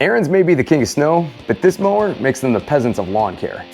Ariens may be the king of snow, but this mower makes them the peasants of lawn care.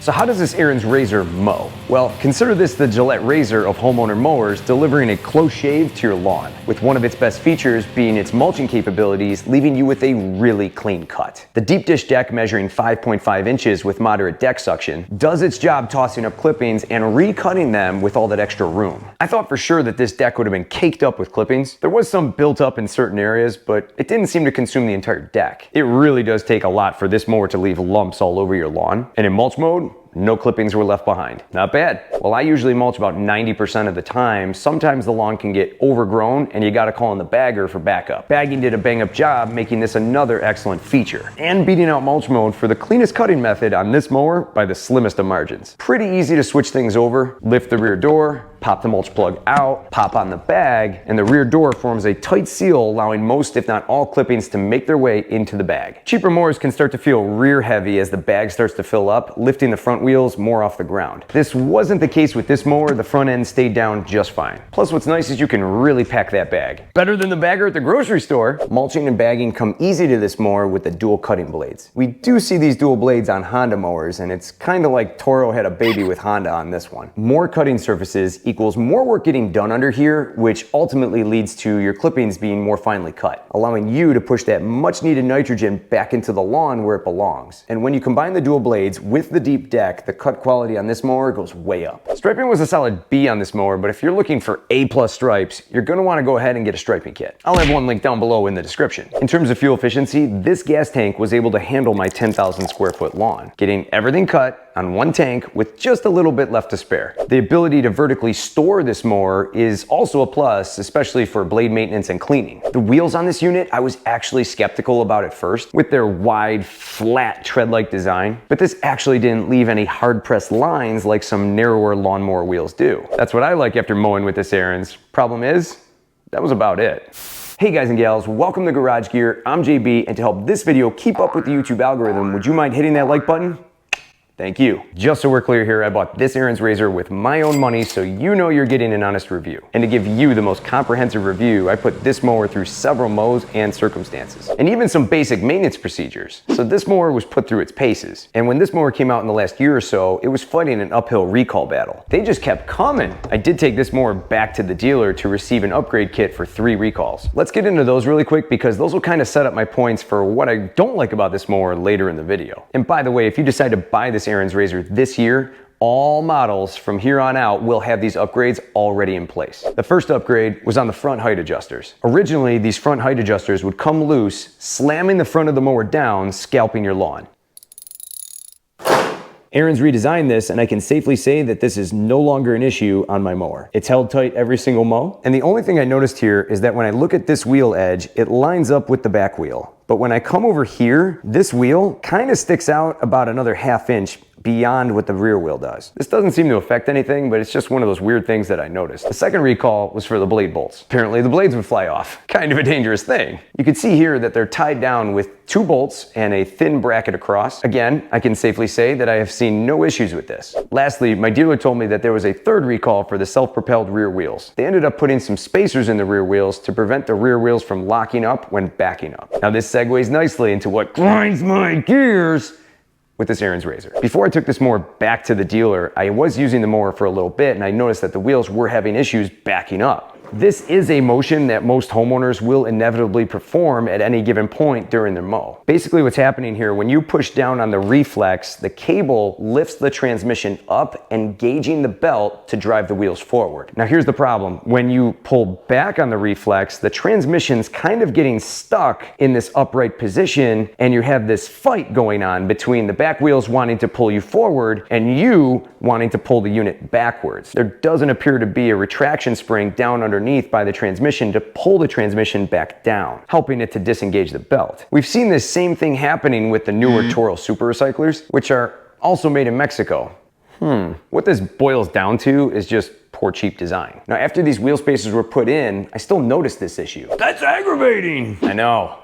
So how does this Ariens razor mow? Well, consider this the Gillette razor of homeowner mowers, delivering a close shave to your lawn, with one of its best features being its mulching capabilities, leaving you with a really clean cut. The deep dish deck, measuring 5.5 inches with moderate deck suction, does its job tossing up clippings and recutting them with all that extra room. I thought for sure that this deck would have been caked up with clippings. There was some built up in certain areas, but it didn't seem to consume the entire deck. It really does take a lot for this mower to leave lumps all over your lawn. And in mulch mode, no clippings were left behind. Not bad. Well, I usually mulch about 90% of the time. Sometimes the lawn can get overgrown and you gotta call in the bagger for backup. Bagging did a bang up job, making this another excellent feature. And beating out mulch mode for the cleanest cutting method on this mower by the slimmest of margins. Pretty easy to switch things over, lift the rear door, pop the mulch plug out, pop on the bag, and the rear door forms a tight seal, allowing most if not all clippings to make their way into the bag. Cheaper mowers can start to feel rear heavy as the bag starts to fill up, lifting the front wheels more off the ground. This wasn't the case with this mower. The front end stayed down just fine. Plus, what's nice is you can really pack that bag. Better than the bagger at the grocery store. Mulching and bagging come easy to this mower with the dual cutting blades. We do see these dual blades on Honda mowers, and it's kind of like Toro had a baby with Honda on this one. More cutting surfaces equals more work getting done under here, which ultimately leads to your clippings being more finely cut, allowing you to push that much needed nitrogen back into the lawn where it belongs. And when you combine the dual blades with the deep deck, the cut quality on this mower goes way up. Striping was a solid B on this mower, but if you're looking for A+ stripes, you're gonna wanna go ahead and get a striping kit. I'll have one link down below in the description. In terms of fuel efficiency, this gas tank was able to handle my 10,000 square foot lawn, getting everything cut on one tank with just a little bit left to spare. The ability to vertically store this mower is also a plus, especially for blade maintenance and cleaning. The wheels on this unit, I was actually skeptical about at first with their wide, flat tread-like design, but this actually didn't leave any hard-pressed lines like some narrower lawnmower wheels do. That's what I like after mowing with this Ariens. Problem is, that was about it. Hey guys and gals, welcome to Garage Gear. I'm JB, and to help this video keep up with the YouTube algorithm, would you mind hitting that like button? Thank you. Just so we're clear here, I bought this Ariens razor with my own money, so you know you're getting an honest review. And to give you the most comprehensive review, I put this mower through several mows and circumstances, and even some basic maintenance procedures. So this mower was put through its paces. And when this mower came out in the last year or so, it was fighting an uphill recall battle. They just kept coming. I did take this mower back to the dealer to receive an upgrade kit for 3 recalls. Let's get into those really quick because those will kind of set up my points for what I don't like about this mower later in the video. And by the way, if you decide to buy this Ariens razor this year, all models from here on out will have these upgrades already in place. The first upgrade was on the front height adjusters. Originally, these front height adjusters would come loose, slamming the front of the mower down, scalping your lawn. Ariens redesigned this, and I can safely say that this is no longer an issue on my mower. It's held tight every single mow, and the only thing I noticed here is that when I look at this wheel edge, it lines up with the back wheel. But when I come over here, this wheel kind of sticks out about another ½ inch beyond what the rear wheel does. This doesn't seem to affect anything, but it's just one of those weird things that I noticed. The second recall was for the blade bolts. Apparently the blades would fly off. Kind of a dangerous thing. You can see here that they're tied down with 2 bolts and a thin bracket across. Again, I can safely say that I have seen no issues with this. Lastly, my dealer told me that there was a third recall for the self-propelled rear wheels. They ended up putting some spacers in the rear wheels to prevent the rear wheels from locking up when backing up. Now this segues nicely into what grinds my gears with this Ariens razor. Before I took this mower back to the dealer, I was using the mower for a little bit and I noticed that the wheels were having issues backing up. This is a motion that most homeowners will inevitably perform at any given point during their mow. Basically what's happening here, when you push down on the reflex, the cable lifts the transmission up, engaging the belt to drive the wheels forward. Now here's the problem. When you pull back on the reflex, the transmission's kind of getting stuck in this upright position, and you have this fight going on between the back wheels wanting to pull you forward and you wanting to pull the unit backwards. There doesn't appear to be a retraction spring down underneath by the transmission to pull the transmission back down, helping it to disengage the belt. We've seen this same thing happening with the newer Toro Super Recyclers, which are also made in Mexico. What this boils down to is just poor cheap design. Now after these wheel spacers were put in, I still noticed this issue. That's aggravating! I know.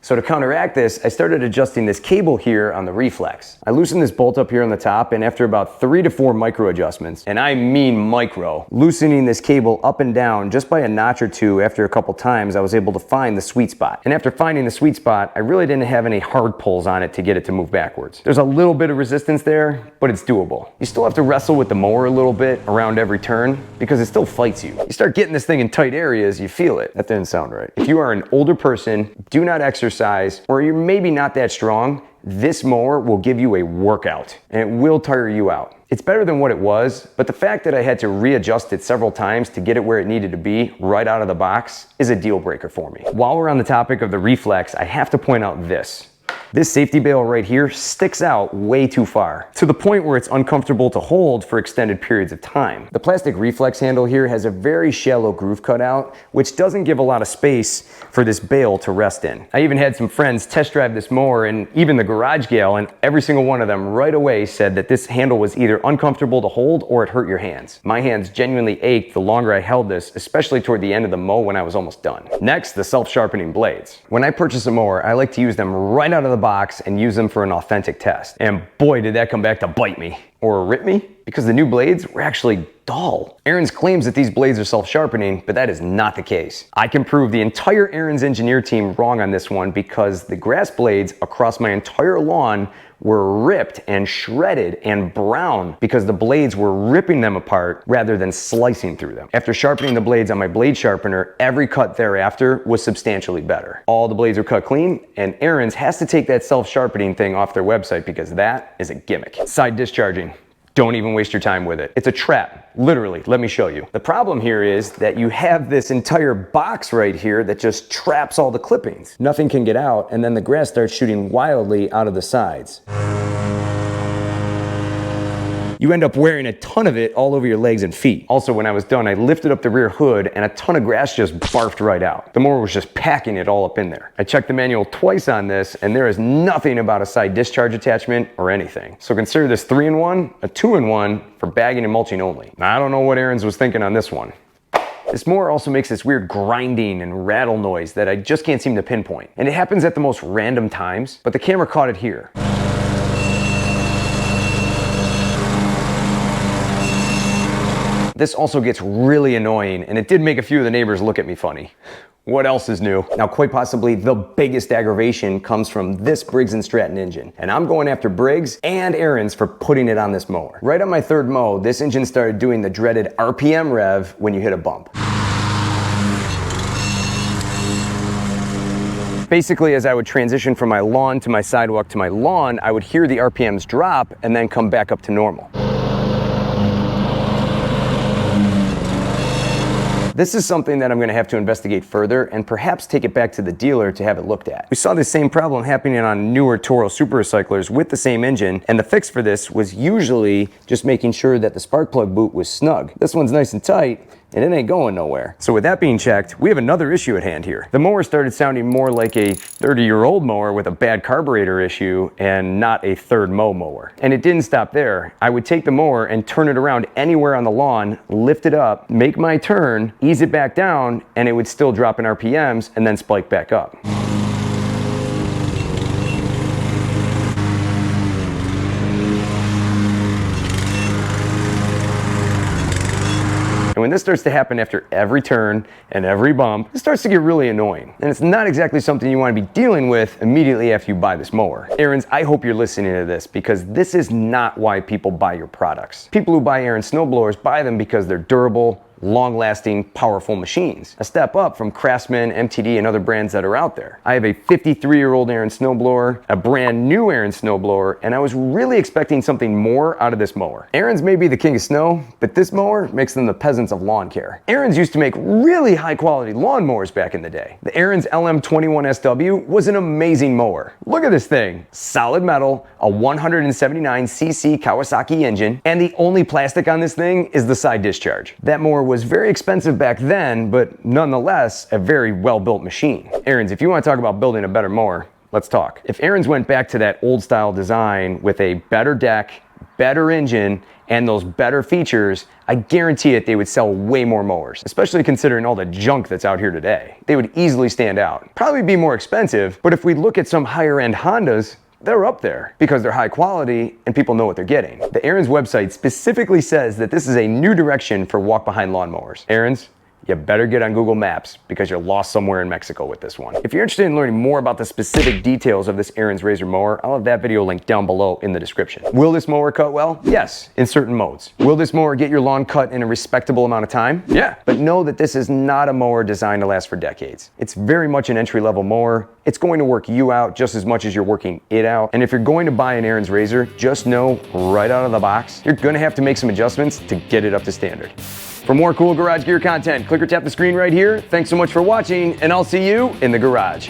So to counteract this, I started adjusting this cable here on the reflex. I loosened this bolt up here on the top, and after about 3 to 4 micro adjustments, and I mean micro, loosening this cable up and down just by a notch or two after a couple times, I was able to find the sweet spot. And after finding the sweet spot, I really didn't have any hard pulls on it to get it to move backwards. There's a little bit of resistance there, but it's doable. You still have to wrestle with the mower a little bit around every turn because it still fights you. You start getting this thing in tight areas, you feel it. That didn't sound right. If you are an older person, do not exercise, or you're maybe not that strong, this mower will give you a workout and it will tire you out. It's better than what it was, but the fact that I had to readjust it several times to get it where it needed to be right out of the box is a deal breaker for me. While we're on the topic of the reflex, I have to point out this. This safety bail right here sticks out way too far, to the point where it's uncomfortable to hold for extended periods of time. The plastic reflex handle here has a very shallow groove cutout, which doesn't give a lot of space for this bail to rest in. I even had some friends test drive this mower and even the garage gal, and every single one of them right away said that this handle was either uncomfortable to hold or it hurt your hands. My hands genuinely ached the longer I held this, especially toward the end of the mow when I was almost done. Next, the self-sharpening blades. When I purchase a mower, I like to use them right out of the box and use them for an authentic test. And boy, did that come back to bite me. Or rip me, because the new blades were actually dull. Ariens claims that these blades are self-sharpening, but that is not the case. I can prove the entire Ariens engineer team wrong on this one because the grass blades across my entire lawn were ripped and shredded and brown because the blades were ripping them apart rather than slicing through them. After sharpening the blades on my blade sharpener, every cut thereafter was substantially better. All the blades are cut clean, and Ariens has to take that self-sharpening thing off their website because that is a gimmick. Side discharging. Don't even waste your time with it. It's a trap, literally. Let me show you. The problem here is that you have this entire box right here that just traps all the clippings. Nothing can get out, and then the grass starts shooting wildly out of the sides. You end up wearing a ton of it all over your legs and feet. Also, when I was done, I lifted up the rear hood and a ton of grass just barfed right out. The mower was just packing it all up in there. I checked the manual twice on this, and there is nothing about a side discharge attachment or anything. So consider this 3-in-1, a 2-in-1 for bagging and mulching only. Now, I don't know what Ariens was thinking on this one. This mower also makes this weird grinding and rattle noise that I just can't seem to pinpoint. And it happens at the most random times, but the camera caught it here. This also gets really annoying, and it did make a few of the neighbors look at me funny. What else is new? Now, quite possibly the biggest aggravation comes from this Briggs & Stratton engine. And I'm going after Briggs and Ariens for putting it on this mower. Right on my third mow, this engine started doing the dreaded RPM rev when you hit a bump. Basically, as I would transition from my lawn to my sidewalk to my lawn, I would hear the RPMs drop and then come back up to normal. This is something that I'm going to have to investigate further and perhaps take it back to the dealer to have it looked at. We saw this same problem happening on newer Toro Super Recyclers with the same engine, and the fix for this was usually just making sure that the spark plug boot was snug. This one's nice and tight, and it ain't going nowhere. So with that being checked, we have another issue at hand here. The mower started sounding more like a 30-year-old mower with a bad carburetor issue and not a third mower. And it didn't stop there. I would take the mower and turn it around anywhere on the lawn, lift it up, make my turn, ease it back down, and it would still drop in RPMs and then spike back up. And when this starts to happen after every turn and every bump, it starts to get really annoying. And it's not exactly something you want to be dealing with immediately after you buy this mower. Ariens, I hope you're listening to this because this is not why people buy your products. People who buy Ariens snowblowers buy them because they're durable, long-lasting, powerful machines. A step up from Craftsman, MTD, and other brands that are out there. I have a 53-year-old Ariens snowblower, a brand new Ariens snowblower, and I was really expecting something more out of this mower. Ariens may be the king of snow, but this mower makes them the peasants of lawn care. Ariens used to make really high-quality lawn mowers back in the day. The Ariens LM21SW was an amazing mower. Look at this thing. Solid metal, a 179cc Kawasaki engine, and the only plastic on this thing is the side discharge. That mower was very expensive back then, but nonetheless, a very well-built machine. Ariens, if you want to talk about building a better mower, let's talk. If Ariens went back to that old style design with a better deck, better engine and those better features, I guarantee it they would sell way more mowers, especially considering all the junk that's out here today. They would easily stand out. Probably be more expensive, but if we look at some higher end Hondas, they're up there because they're high quality and people know what they're getting. The Ariens website specifically says that this is a new direction for walk-behind lawnmowers. Ariens, you better get on Google Maps because you're lost somewhere in Mexico with this one. If you're interested in learning more about the specific details of this Ariens Razor mower, I'll have that video linked down below in the description. Will this mower cut well? Yes, in certain modes. Will this mower get your lawn cut in a respectable amount of time? Yeah, but know that this is not a mower designed to last for decades. It's very much an entry-level mower. It's going to work you out just as much as you're working it out. And if you're going to buy an Ariens Razor, just know right out of the box, you're gonna have to make some adjustments to get it up to standard. For more cool garage gear content, click or tap the screen right here. Thanks so much for watching, and I'll see you in the garage.